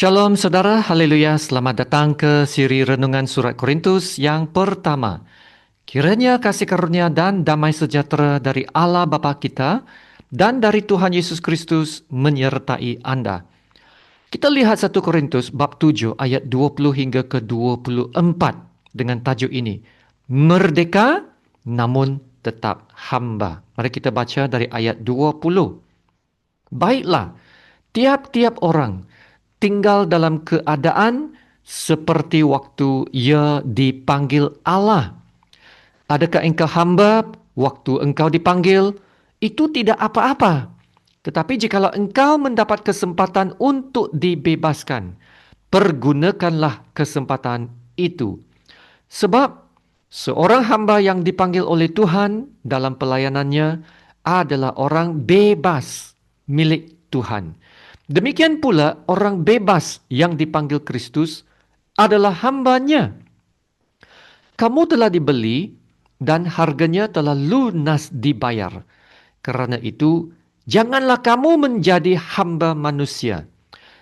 Shalom saudara, haleluya, selamat datang ke siri Renungan Surat Korintus yang pertama. Kiranya kasih karunia dan damai sejahtera dari Allah Bapa kita dan dari Tuhan Yesus Kristus menyertai Anda. Kita lihat 1 Korintus bab 7 ayat 20 hingga ke 24 dengan tajuk ini. Merdeka namun tetap hamba. Mari kita baca dari ayat 20. Baiklah, tiap-tiap orang tinggal dalam keadaan seperti waktu ia dipanggil Allah. Adakah engkau hamba waktu engkau dipanggil? Itu tidak apa-apa. Tetapi jikalau engkau mendapat kesempatan untuk dibebaskan, pergunakanlah kesempatan itu. Sebab seorang hamba yang dipanggil oleh Tuhan dalam pelayanannya adalah orang bebas milik Tuhan. Demikian pula orang bebas yang dipanggil Kristus adalah hambanya. Kamu telah dibeli dan harganya telah lunas dibayar. Karena itu, janganlah kamu menjadi hamba manusia.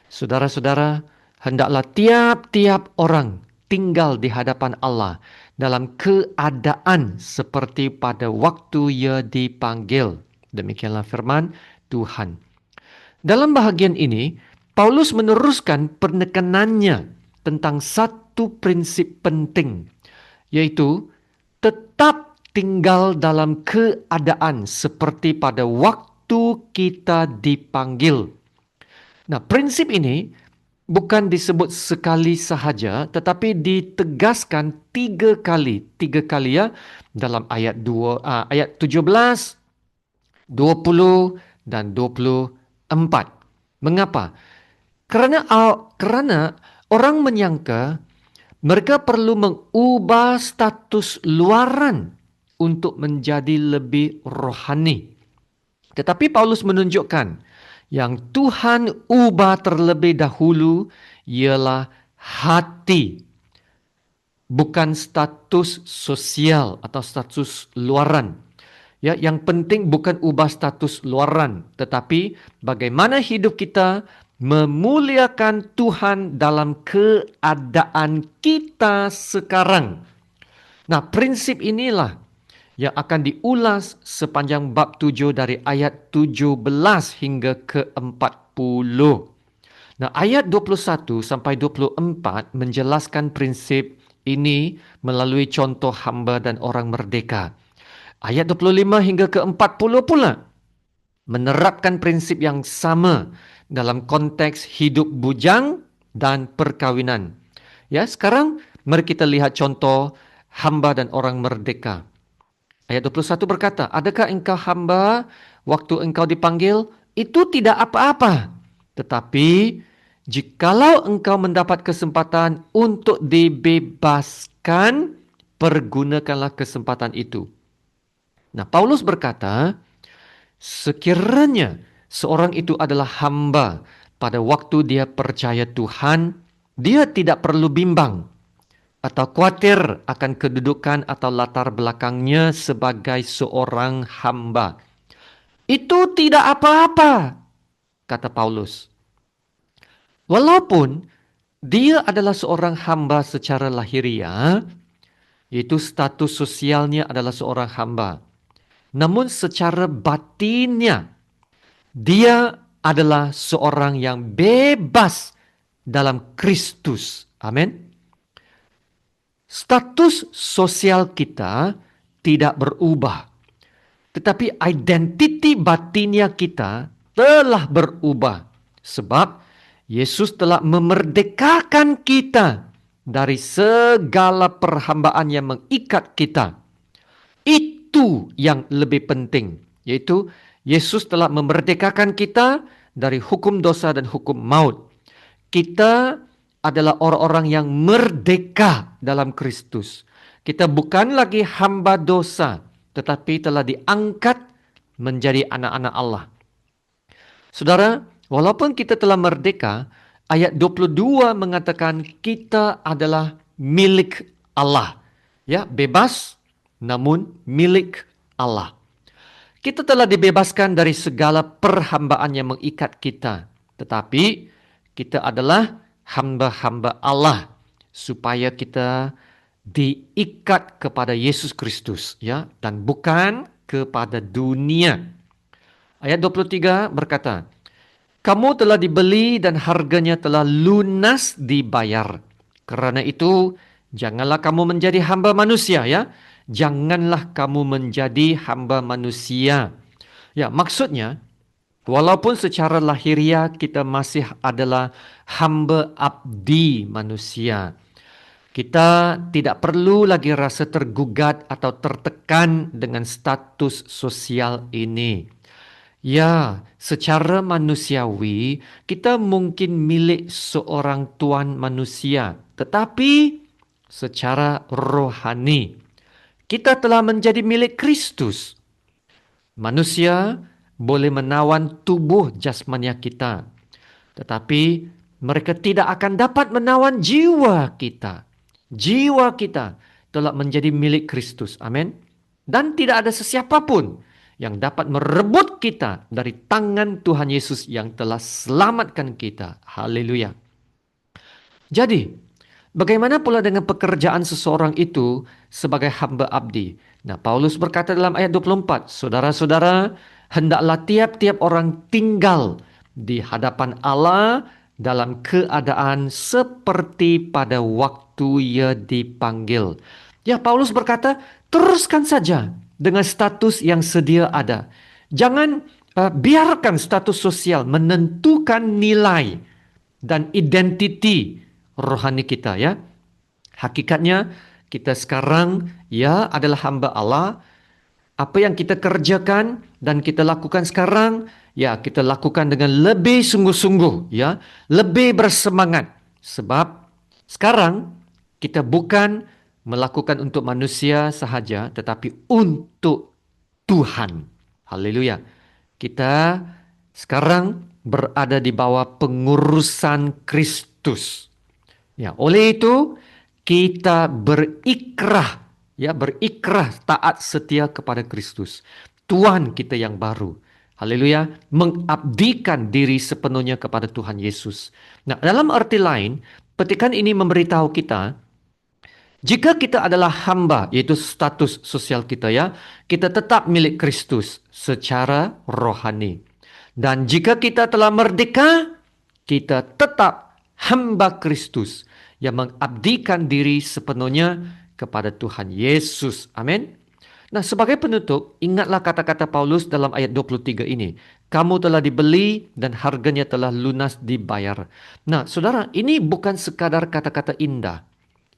Saudara-saudara, hendaklah tiap-tiap orang tinggal di hadapan Allah dalam keadaan seperti pada waktu ia dipanggil. Demikianlah firman Tuhan. Dalam bahagian ini, Paulus meneruskan penekanannya tentang satu prinsip penting, yaitu tetap tinggal dalam keadaan seperti pada waktu kita dipanggil. Nah, prinsip ini bukan disebut sekali sahaja, tetapi ditegaskan tiga kali ya, dalam ayat 17, 20 dan 24. Mengapa? Kerana orang menyangka mereka perlu mengubah status luaran untuk menjadi lebih rohani. Tetapi Paulus menunjukkan yang Tuhan ubah terlebih dahulu ialah hati, bukan status sosial atau status luaran. Ya, yang penting bukan ubah status luaran, tetapi bagaimana hidup kita memuliakan Tuhan dalam keadaan kita sekarang. Nah, prinsip inilah yang akan diulas sepanjang bab 7 dari ayat 17 hingga ke 40. Nah, ayat 21 sampai 24 menjelaskan prinsip ini melalui contoh hamba dan orang merdeka. Ayat 25 hingga ke 40 pula menerapkan prinsip yang sama dalam konteks hidup bujang dan perkawinan. Ya, sekarang mari kita lihat contoh hamba dan orang merdeka. Ayat 21 berkata, adakah engkau hamba waktu engkau dipanggil? Itu tidak apa-apa. Tetapi jikalau engkau mendapat kesempatan untuk dibebaskan, pergunakanlah kesempatan itu. Nah, Paulus berkata, sekiranya seorang itu adalah hamba pada waktu dia percaya Tuhan, dia tidak perlu bimbang atau khawatir akan kedudukan atau latar belakangnya sebagai seorang hamba. Itu tidak apa-apa, kata Paulus. Walaupun dia adalah seorang hamba secara lahiriah, yaitu status sosialnya adalah seorang hamba. Namun secara batinnya, dia adalah seorang yang bebas dalam Kristus. Amin. Status sosial kita tidak berubah. Tetapi identiti batinnya kita telah berubah. Sebab Yesus telah memerdekakan kita dari segala perhambaan yang mengikat kita. Itu yang lebih penting, yaitu Yesus telah memerdekakan kita dari hukum dosa dan hukum maut. Kita adalah orang-orang yang merdeka dalam Kristus. Kita bukan lagi hamba dosa, tetapi telah diangkat menjadi anak-anak Allah. Saudara, walaupun kita telah merdeka, ayat 22 mengatakan kita adalah milik Allah. Ya, bebas namun milik Allah. Kita telah dibebaskan dari segala perhambaan yang mengikat kita. Tetapi kita adalah hamba-hamba Allah, supaya kita diikat kepada Yesus Kristus, ya, dan bukan kepada dunia. Ayat 23 berkata, kamu telah dibeli dan harganya telah lunas dibayar. Karena itu, janganlah kamu menjadi hamba manusia, ya. Janganlah kamu menjadi hamba manusia. Ya, maksudnya, walaupun secara lahiriah kita masih adalah hamba abdi manusia, kita tidak perlu lagi rasa tergugat atau tertekan dengan status sosial ini. Ya, secara manusiawi kita mungkin milik seorang tuan manusia, tetapi secara rohani kita telah menjadi milik Kristus. Manusia boleh menawan tubuh jasmania kita, tetapi mereka tidak akan dapat menawan jiwa kita. Jiwa kita telah menjadi milik Kristus. Amin. Dan tidak ada sesiapa pun yang dapat merebut kita dari tangan Tuhan Yesus yang telah selamatkan kita. Haleluya. Jadi, bagaimana pula dengan pekerjaan seseorang itu sebagai hamba abdi? Nah, Paulus berkata dalam ayat 24, saudara-saudara, hendaklah tiap-tiap orang tinggal di hadapan Allah dalam keadaan seperti pada waktu ia dipanggil. Ya, Paulus berkata, teruskan saja dengan status yang sedia ada. Jangan biarkan status sosial menentukan nilai dan identiti rohani kita, ya. Hakikatnya kita sekarang ya adalah hamba Allah. Apa yang kita kerjakan dan kita lakukan sekarang, ya kita lakukan dengan lebih sungguh-sungguh, ya, lebih bersemangat. Sebab sekarang kita bukan melakukan untuk manusia sahaja, tetapi untuk Tuhan. Haleluya. Kita sekarang berada di bawah pengurusan Kristus. Ya, oleh itu kita berikrah, ya, berikrah taat setia kepada Kristus, Tuhan kita yang baru. Haleluya, mengabdikan diri sepenuhnya kepada Tuhan Yesus. Nah, dalam arti lain, petikan ini memberitahu kita, jika kita adalah hamba, yaitu status sosial kita, ya, kita tetap milik Kristus secara rohani. Dan jika kita telah merdeka, kita tetap hamba Kristus yang mengabdikan diri sepenuhnya kepada Tuhan Yesus. Amin. Nah, sebagai penutup, ingatlah kata-kata Paulus dalam ayat 23 ini. Kamu telah dibeli dan harganya telah lunas dibayar. Nah, saudara, ini bukan sekadar kata-kata indah.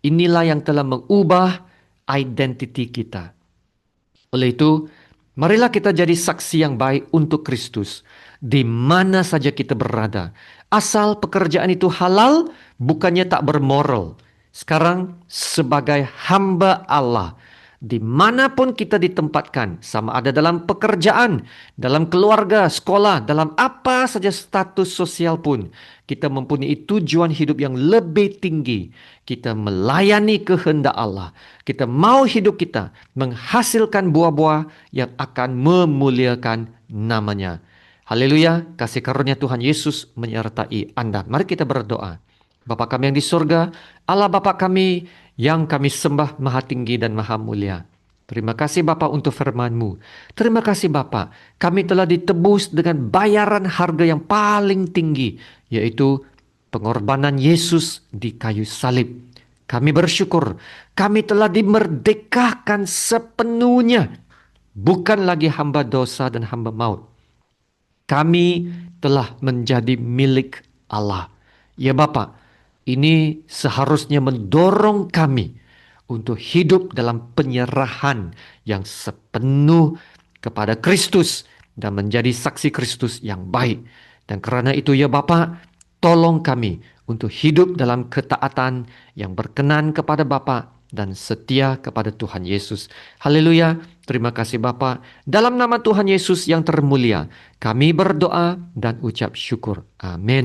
Inilah yang telah mengubah identiti kita. Oleh itu, marilah kita jadi saksi yang baik untuk Kristus di mana saja kita berada. Asal pekerjaan itu halal, bukannya tak bermoral. Sekarang sebagai hamba Allah, dimanapun kita ditempatkan, sama ada dalam pekerjaan, dalam keluarga, sekolah, dalam apa saja status sosial pun, kita mempunyai tujuan hidup yang lebih tinggi. Kita melayani kehendak Allah. Kita mau hidup kita menghasilkan buah-buah yang akan memuliakan namanya. Haleluya, kasih karunia Tuhan Yesus menyertai Anda. Mari kita berdoa. Bapa kami yang di surga, Allah Bapa kami yang kami sembah maha tinggi dan maha mulia. Terima kasih Bapa untuk firman-Mu. Terima kasih Bapa, kami telah ditebus dengan bayaran harga yang paling tinggi, yaitu pengorbanan Yesus di kayu salib. Kami bersyukur, kami telah dimerdekakan sepenuhnya. Bukan lagi hamba dosa dan hamba maut. Kami telah menjadi milik Allah. Ya Bapa, ini seharusnya mendorong kami untuk hidup dalam penyerahan yang sepenuh kepada Kristus dan menjadi saksi Kristus yang baik. Dan karena itu ya Bapa, tolong kami untuk hidup dalam ketaatan yang berkenan kepada Bapa dan setia kepada Tuhan Yesus. Haleluya, terima kasih Bapa. Dalam nama Tuhan Yesus yang termulia, kami berdoa dan ucap syukur. Amin.